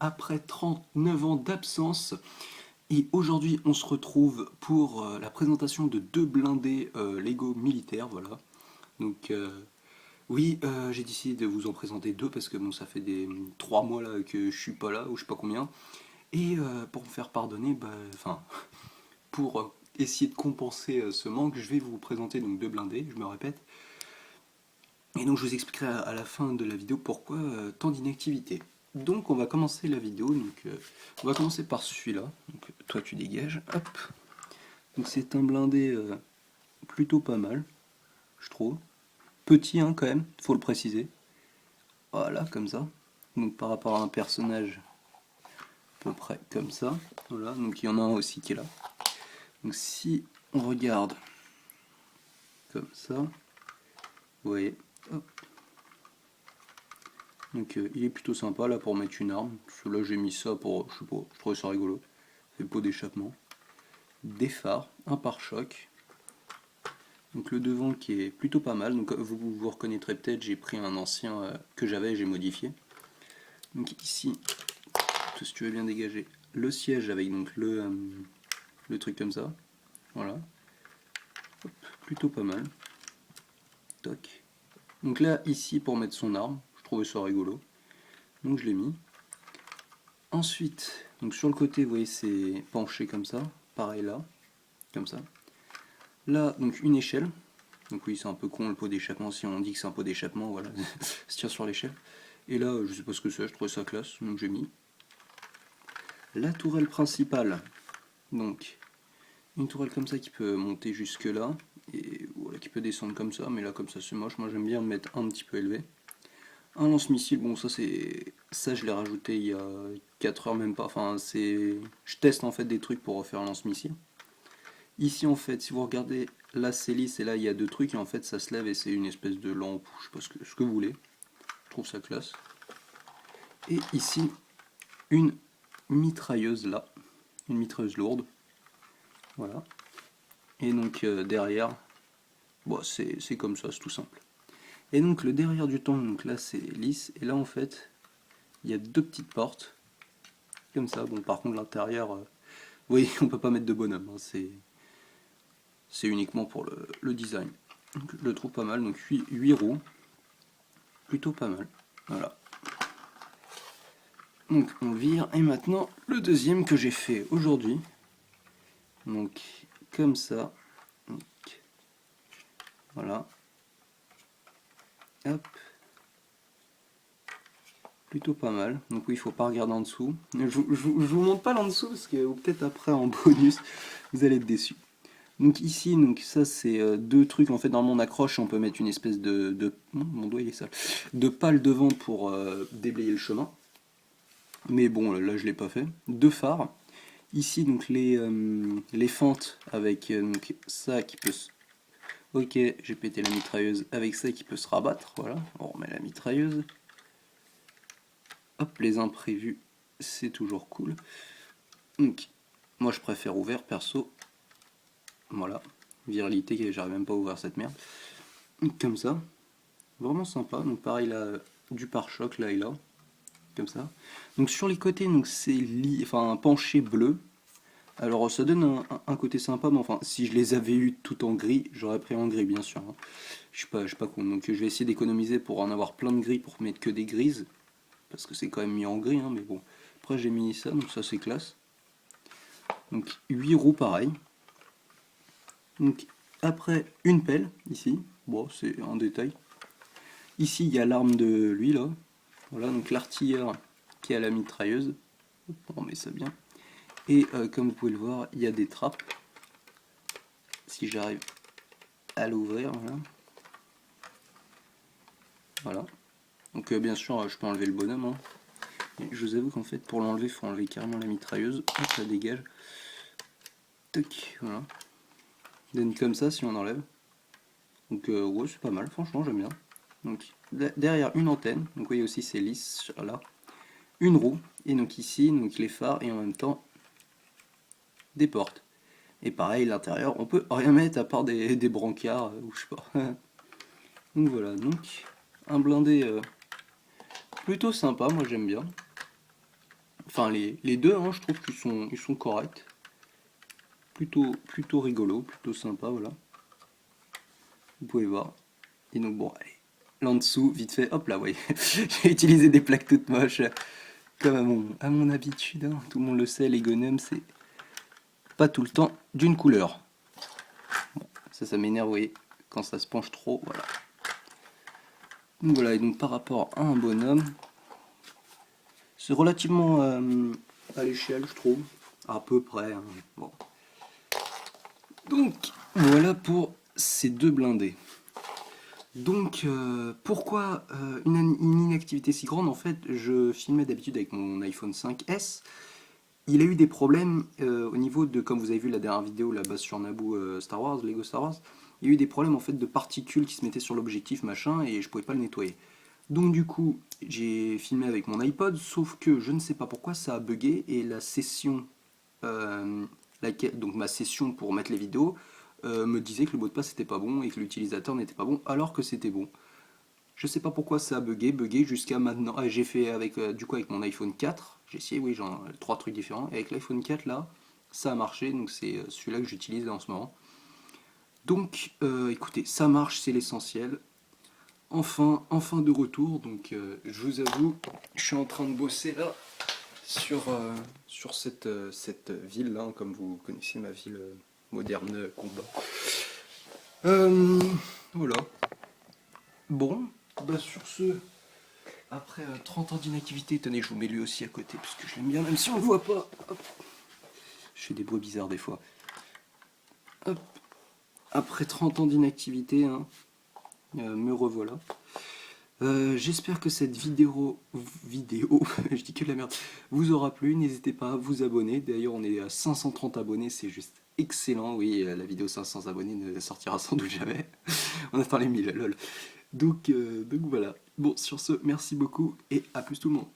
après 39 ans d'absence. Et aujourd'hui, on se retrouve pour la présentation de deux blindés Lego militaires, voilà. Donc oui, j'ai décidé de vous en présenter deux parce que bon, ça fait des 3 mois là que je suis pas là, ou je sais pas combien. Et pour me faire pardonner, enfin, pour essayer de compenser ce manque, je vais vous présenter donc deux blindés, je me répète. Et donc je vous expliquerai à la fin de la vidéo pourquoi tant d'inactivité. Donc on va commencer la vidéo, donc on va commencer par celui-là. Donc toi tu dégages, hop. Donc c'est un blindé plutôt pas mal, je trouve. Petit hein, quand même, faut le préciser. Voilà, comme ça. Donc par rapport à un personnage à peu près comme ça. Voilà, donc il y en a un aussi qui est là. Donc si on regarde comme ça, vous voyez, hop. Donc il est plutôt sympa là pour mettre une arme. Là j'ai mis ça pour, je sais pas, je trouvais ça rigolo. C'est le pot d'échappement. Des phares, un pare-choc. Donc le devant qui est plutôt pas mal. Donc vous reconnaîtrez peut-être, j'ai pris un ancien que j'avais et j'ai modifié. Donc ici, si tu veux bien dégager, le siège avec donc le truc comme ça. Voilà. Hop, plutôt pas mal. Toc. Donc là, ici, pour mettre son arme, je trouvais ça rigolo. Donc je l'ai mis. Ensuite, donc sur le côté, vous voyez, c'est penché comme ça. Pareil là, comme ça. Là, donc une échelle. Donc oui, c'est un peu con le pot d'échappement, si on dit que c'est un pot d'échappement, voilà, se tire sur l'échelle. Et là, je sais pas ce que c'est, je trouvais ça classe, donc j'ai mis. La tourelle principale, donc une tourelle comme ça qui peut monter jusque là, et voilà, qui peut descendre comme ça, mais là comme ça c'est moche, moi j'aime bien me mettre un petit peu élevé. Un lance-missile, bon ça je l'ai rajouté il y a 4 heures même pas, enfin c'est... Je teste en fait des trucs pour refaire un lance-missile. Ici en fait, si vous regardez, là c'est lisse et là il y a deux trucs et en fait ça se lève et c'est une espèce de lampe, je sais pas ce que vous voulez. Je trouve ça classe. Et ici, une mitrailleuse là, une mitrailleuse lourde. Voilà. Et donc derrière, bon, c'est comme ça, c'est tout simple. Et donc le derrière du tank, donc là c'est lisse, et là en fait, il y a deux petites portes, comme ça. Bon, par contre l'intérieur, oui, on peut pas mettre de bonhomme, hein, c'est uniquement pour le design. Donc, je le trouve pas mal, donc 8 roues, plutôt pas mal. Voilà. Donc on vire, et maintenant le deuxième que j'ai fait aujourd'hui. Donc comme ça. Donc, voilà. Hop. Plutôt pas mal. Donc oui, il faut pas regarder en dessous. Je vous montre pas l'en dessous parce que peut-être après en bonus, vous allez être déçus. Donc ici, donc ça c'est deux trucs en fait. Normalement on accroche, on peut mettre une espèce mon doigt il est sale, de pale devant pour déblayer le chemin. Mais bon, là je l'ai pas fait. Deux phares. Ici donc les fentes avec donc, ça qui peut se... Ok, j'ai pété la mitrailleuse avec ça qui peut se rabattre. Voilà, on remet la mitrailleuse. Hop, les imprévus, c'est toujours cool. Donc, moi je préfère ouvert perso. Voilà, viralité, j'arrive même pas à ouvrir cette merde. Comme ça, vraiment sympa. Donc pareil là, du pare-choc là et là, comme ça. Donc sur les côtés, donc c'est enfin un penché bleu. Alors ça donne un côté sympa, mais enfin si je les avais eu tout en gris, j'aurais pris en gris bien sûr. Hein. Je suis pas con. Donc je vais essayer d'économiser pour en avoir plein de gris pour mettre que des grises. Parce que c'est quand même mis en gris, hein, mais bon. Après j'ai mis ça, donc ça c'est classe. Donc 8 roues pareil. Donc après une pelle ici, bon c'est un détail. Ici il y a l'arme de lui là. Voilà, donc l'artilleur qui a la mitrailleuse. On met ça bien. Et comme vous pouvez le voir, il y a des trappes. Si j'arrive à l'ouvrir, voilà. Voilà. Donc bien sûr je peux enlever le bonhomme. Hein. Et je vous avoue qu'en fait pour l'enlever, il faut enlever carrément la mitrailleuse. Hop, ça dégage. Tac, voilà. Donne comme ça si on enlève. Donc ouais c'est pas mal, franchement j'aime bien. Donc derrière une antenne, donc vous voyez aussi c'est lisse là. Une roue, et donc ici donc les phares et en même temps des portes. Et pareil l'intérieur, on peut rien mettre à part des brancards ou je sais pas. Donc voilà, donc un blindé plutôt sympa, moi j'aime bien. Enfin, les deux, hein, je trouve ils sont corrects. Plutôt rigolo, plutôt sympa, voilà. Vous pouvez voir. Et donc, bon, allez. Là en dessous, vite fait, hop là, oui. J'ai utilisé des plaques toutes moches, comme à mon habitude. Hein. Tout le monde le sait, les Gonem, c'est pas tout le temps d'une couleur. Bon, ça m'énerve, vous voyez, quand ça se penche trop, voilà. Donc voilà, et donc par rapport à un bonhomme, c'est relativement à l'échelle, je trouve, à peu près. Hein. Bon. Donc voilà pour ces deux blindés. Donc pourquoi une inactivité si grande? En fait, je filmais d'habitude avec mon iPhone 5S. Il a eu des problèmes au niveau de, comme vous avez vu la dernière vidéo, la base sur Naboo Star Wars, Lego Star Wars, il y a eu des problèmes en fait de particules qui se mettaient sur l'objectif machin et je pouvais pas le nettoyer. Donc du coup, j'ai filmé avec mon iPod, sauf que je ne sais pas pourquoi ça a bugué et la session, donc ma session pour mettre les vidéos, me disait que le mot de passe n'était pas bon et que l'utilisateur n'était pas bon, alors que c'était bon. Je sais pas pourquoi ça a bugué jusqu'à maintenant. Ah, j'ai fait avec du coup avec mon iPhone 4, j'ai essayé, oui, genre trois trucs différents. Et avec l'iPhone 4 là, ça a marché, donc c'est celui-là que j'utilise en ce moment. Donc écoutez, ça marche, c'est l'essentiel. Enfin de retour, donc je vous avoue, je suis en train de bosser là sur cette ville là, comme vous connaissez ma ville moderne combat. Voilà. Bon, bah sur ce, après 30 ans d'inactivité, tenez, je vous mets lui aussi à côté, parce que je l'aime bien, même si on le voit pas. Hop. Je fais des bruits bizarres des fois. Hop. Après 30 ans d'inactivité, hein, me revoilà. J'espère que cette vidéo, je dis que de la merde, vous aura plu. N'hésitez pas à vous abonner. D'ailleurs, on est à 530 abonnés, c'est juste excellent. Oui, la vidéo 500 abonnés ne sortira sans doute jamais. On attend les 1000, lol. Donc voilà. Bon, sur ce, merci beaucoup et à plus tout le monde.